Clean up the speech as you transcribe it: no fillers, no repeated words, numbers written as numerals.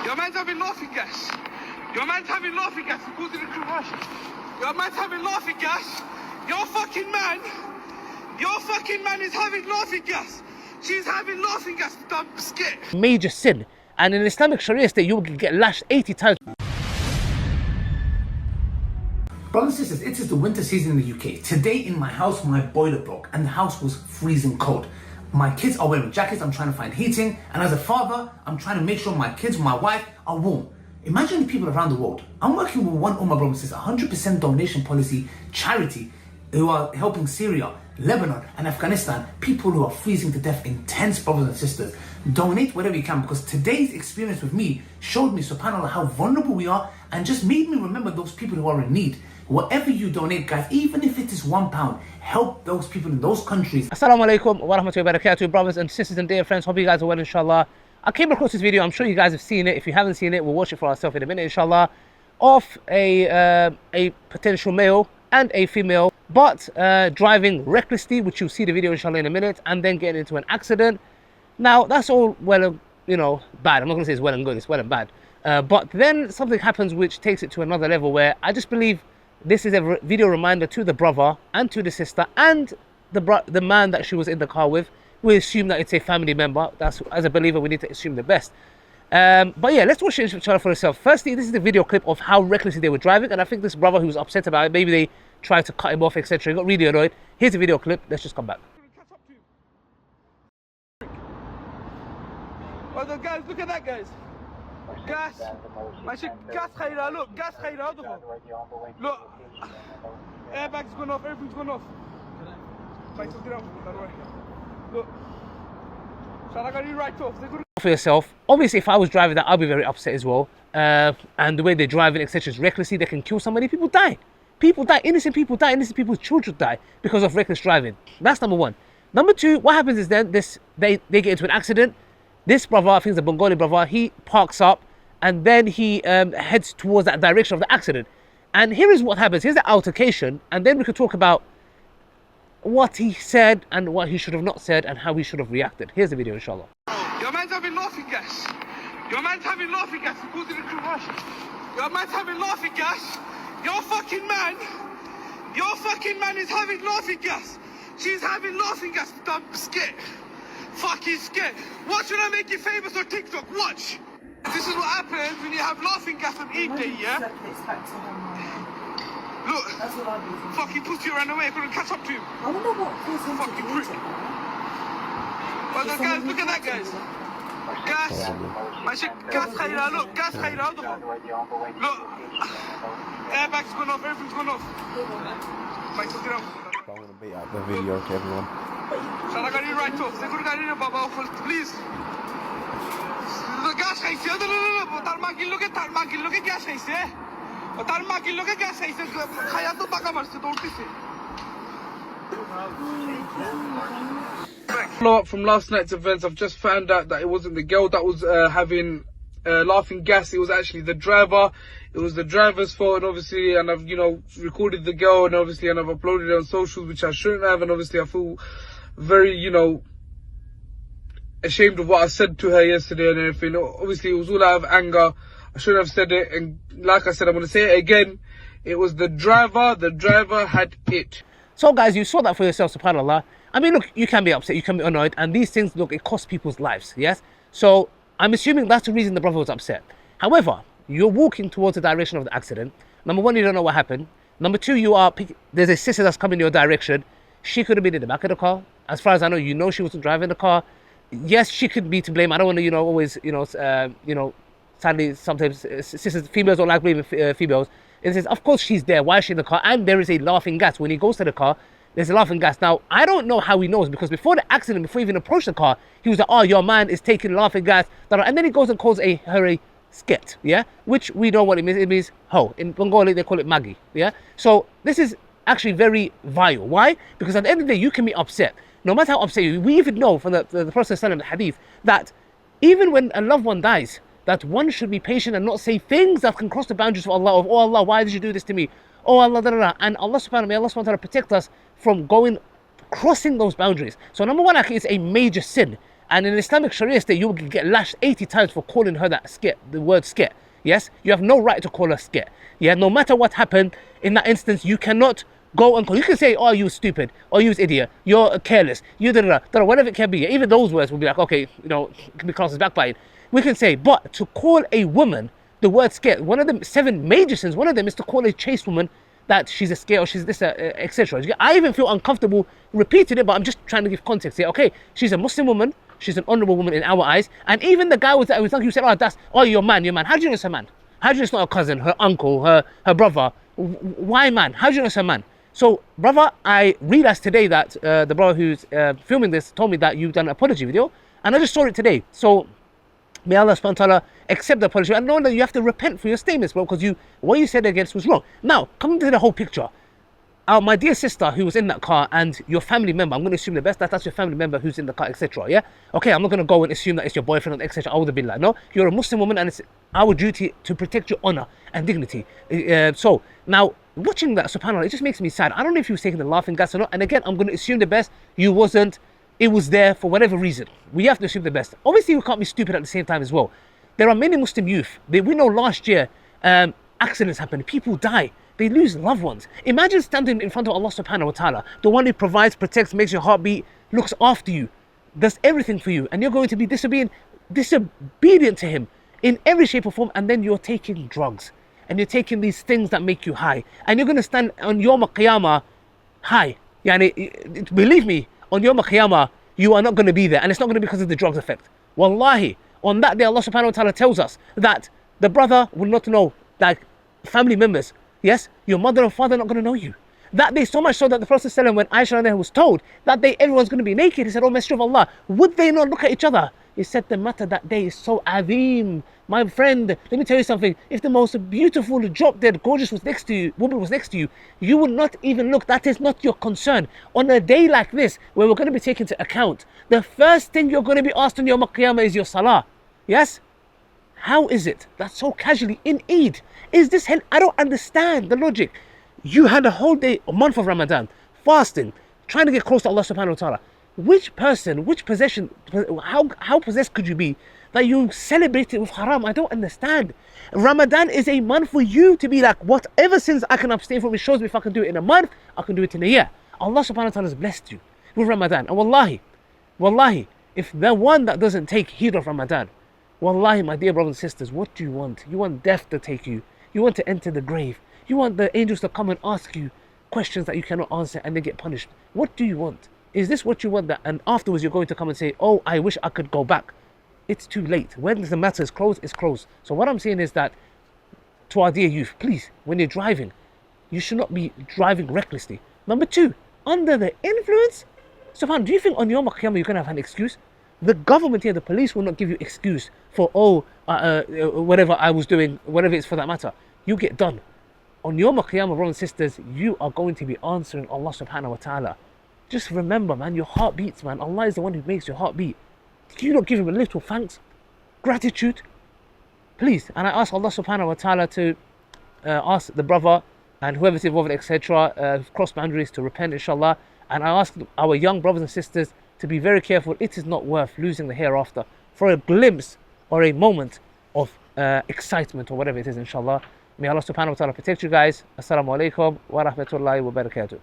Your man's having laughing gas. Your man's having laughing gas. He goes in the garage. Your man's having laughing gas. Your fucking man is having laughing gas. She's having laughing gas, dumb skit. Major sin. And in Islamic Sharia state, you will get lashed 80 times. Brothers and sisters, it is the winter season in the UK. Today in my house, my boiler broke and the house was freezing cold. My kids are wearing jackets, I'm trying to find heating, and as a father, I'm trying to make sure my kids, my wife, are warm. Imagine the people around the world. I'm working with one Ummah Brothers and Sisters, 100% donation policy charity who are helping Syria, Lebanon and Afghanistan, people who are freezing to death in tents, brothers and sisters. Donate whatever you can, because today's experience with me showed me, subhanAllah, how vulnerable we are and just made me remember those people who are in need. Whatever you donate, guys, even if it is £1, help those people in those countries. Assalamu alaikum wa rahmatullahi wa barakatuh, brothers and sisters and dear friends. Hope you guys are well, inshallah. I came across this video. I'm sure you guys have seen it. If you haven't seen it, we'll watch it for ourselves in a minute, inshallah. Of a potential male and a female, but driving recklessly, which you'll see the video, inshallah, in a minute, and then getting into an accident. Now, that's all well and, bad. I'm not going to say it's well and good. It's well and bad. But then something happens which takes it to another level where I just believe this is a video reminder to the brother and to the sister and the man that she was in the car with. We assume that it's a family member. That's, as a believer, we need to assume the best. But yeah, let's watch it inshallah for yourself. Firstly, this is the video clip of how recklessly they were driving, and I think this brother who was upset about it, maybe they tried to cut him off, etc. He got really annoyed. Here's the video clip. Let's just come back. Oh, the guys, look at that, guys. Gas. Mashik, gas khayra, look, gas khayra. Look. Airbags gone off, everything's gone off. Look. Shall I go right off? For yourself, obviously, if I was driving that, I'd be very upset as well. And the way they're driving, etc., is recklessly. They can kill somebody. People die. People die. Innocent people's children die because of reckless driving. That's number one. Number two, what happens is then they get into an accident. This brother, I think it's a Bengali brother, he parks up and then he heads towards that direction of the accident. And here is what happens. Here's the altercation, and then we could talk about what he said and what he should have not said and how he should have reacted. Here's the video, inshallah. Your man's having laughing gas. Your man's having laughing gas. He goes in the garage. Your man's having laughing gas. Your fucking man is having laughing gas. She's having laughing gas, dumb skit. Fucking skit. Watch when I make you famous on TikTok. Watch. This is what happens when you have laughing gas on Eid Day, yeah? Look. That's what I do. Fucking pussy ran away. I couldn't catch up to him. I wonder what caused him Fucking to prick. lose it. Well, the guys, look at that, guys. Gas. Mashik, gas khayra, look, gas khayra. Look. Airbags gone off, everything's gone off. I'm going to beat out the video to everyone. Shall I go right off? They could go in, Baba, please. The gas khayse, no. Tarmaki, look at gas khayse. Tarmaki, look at gas khayse. Khayato taka marse, dorti se. From last night's events, I've just found out that it wasn't the girl that was having laughing gas. It was actually the driver. It was the driver's fault, and obviously, and I've recorded the girl, and obviously, and I've uploaded it on socials, which I shouldn't have, and obviously, I feel very ashamed of what I said to her yesterday and everything. Obviously, it was all out of anger. I shouldn't have said it, and like I said, I'm going to say it again. It was the driver. The driver had it. So guys, you saw that for yourself, subhanAllah. I mean, look, you can be upset, you can be annoyed, and these things, look, it costs people's lives, yes? So I'm assuming that's the reason the brother was upset. However, you're walking towards the direction of the accident. Number one, you don't know what happened. Number two, there's a sister that's coming in your direction. She could have been in the back of the car. As far as I know, she wasn't driving the car. Yes, she could be to blame. I don't want to, always, sadly, sometimes sisters, females don't like blaming females. It says, of course she's there. Why is she in the car? And there is a laughing gas. When he goes to the car, there's a laughing gas. Now, I don't know how he knows, because before the accident, before he even approached the car, he was like, oh, your man is taking laughing gas. And then he goes and calls her a skit, yeah? Which we know what it means. It means ho. In Bengali, they call it magi, yeah? So this is actually very vile. Why? Because at the end of the day, you can be upset. No matter how upset you, we even know from the Prophet ﷺ, the hadith, that even when a loved one dies, that one should be patient and not say things that can cross the boundaries of Allah, of, oh Allah, why did you do this to me? Oh Allah, da, da, da. And Allah subhanahu wa ta'ala protect us from crossing those boundaries. So number one, actually, it's a major sin. And in Islamic Sharia state, you will get lashed 80 times for calling her that skit, the word skit. Yes, you have no right to call her skit. Yeah, no matter what happened in that instance, you cannot go and call. You can say, oh, you stupid, or you idiot, you're careless, you whatever it can be. Even those words will be like, okay, you know, it can be classed as backbiting. We can say, but to call a woman the word skit, one of the 7 major sins, one of them is to call a chaste woman that she's a skit or she's this, etc. I even feel uncomfortable repeating it, but I'm just trying to give context here. Okay, she's a Muslim woman. She's an honourable woman in our eyes. And even the guy was like, you said, oh, you're man. How do you know it's her man? How do you know it's not her cousin, her uncle, her brother? Why man? How do you know it's her man? So, brother, I realised today that the brother who's filming this told me that you've done an apology video. And I just saw it today. So, may Allah subhanahu wa ta'ala accept the apology. And know that you have to repent for your statements, bro, because what you said against was wrong. Now, coming to the whole picture. My dear sister who was in that car and your family member, I'm going to assume the best, that's your family member who's in the car, etc. Yeah? Okay, I'm not going to go and assume that it's your boyfriend, etc. I would have been like, no, you're a Muslim woman and it's our duty to protect your honor and dignity. So, now, watching that, subhanAllah, it just makes me sad. I don't know if he was taking the laughing gas or not. And again, I'm going to assume the best. You wasn't. It was there for whatever reason. We have to assume the best. Obviously, we can't be stupid at the same time as well. There are many Muslim youth. We know last year, accidents happen. People die. They lose loved ones. Imagine standing in front of Allah subhanahu wa ta'ala, the one who provides, protects, makes your heart beat, looks after you, does everything for you, and you're going to be disobedient to him in every shape or form, and then you're taking drugs, and you're taking these things that make you high, and you're going to stand on Yawm al-Qiyamah high. Yani, believe me, on Yawm al-Qiyamah, you are not going to be there, and it's not going to be because of the drugs effect. Wallahi, on that day, Allah subhanahu wa ta'ala tells us that the brother will not know, that family members, yes, your mother and father are not going to know you. That day, so much so that the Prophet ﷺ, when Aisha was told that day everyone's going to be naked, he said, oh Messenger of Allah, would they not look at each other? He said, the matter that day is so azim. My friend, let me tell you something. If the most beautiful, drop-dead, gorgeous woman was next to you, you would not even look. That is not your concern. On a day like this, where we're going to be taken into account, the first thing you're going to be asked on Yawm al-Qiyamah is your salah. Yes? How is it that so casually in Eid, is this hell? I don't understand the logic. You had a whole day, a month of Ramadan, fasting, trying to get close to Allah subhanahu wa ta'ala. Which person, which possession, how possessed could you be that you celebrate it with haram? I don't understand. Ramadan is a month for you to be like, whatever sins I can abstain from, it shows me if I can do it in a month, I can do it in a year. Allah subhanahu wa ta'ala has blessed you with Ramadan. And wallahi, if the one that doesn't take heed of Ramadan, wallahi, my dear brothers and sisters, what do you want? You want death to take you. You want to enter the grave. You want the angels to come and ask you questions that you cannot answer and they get punished. What do you want? Is this what you want? That and afterwards you're going to come and say, oh, I wish I could go back. It's too late. When the matter is closed, it's closed. So what I'm saying is that to our dear youth, please, when you're driving, you should not be driving recklessly. Number 2, under the influence. Subhan, do you think on Yawm al-Qiyamah you're going to have an excuse? The government here, the police will not give you excuse for, whatever I was doing, whatever it's for that matter. You get done. On Yawm al-Qiyamah, brothers and sisters, you are going to be answering Allah subhanahu wa ta'ala. Just remember, man, your heart beats, man. Allah is the one who makes your heart beat. Do you not give him a little thanks? Gratitude? Please. And I ask Allah subhanahu wa ta'ala to ask the brother and whoever's involved, etc., cross boundaries, to repent, inshallah. And I ask our young brothers and sisters to be very careful. It is not worth losing the hereafter for a glimpse or a moment of excitement or whatever it is, inshallah. May Allah subhanahu wa ta'ala protect you guys. Assalamu alaikum wa rahmatullahi wa barakatuh.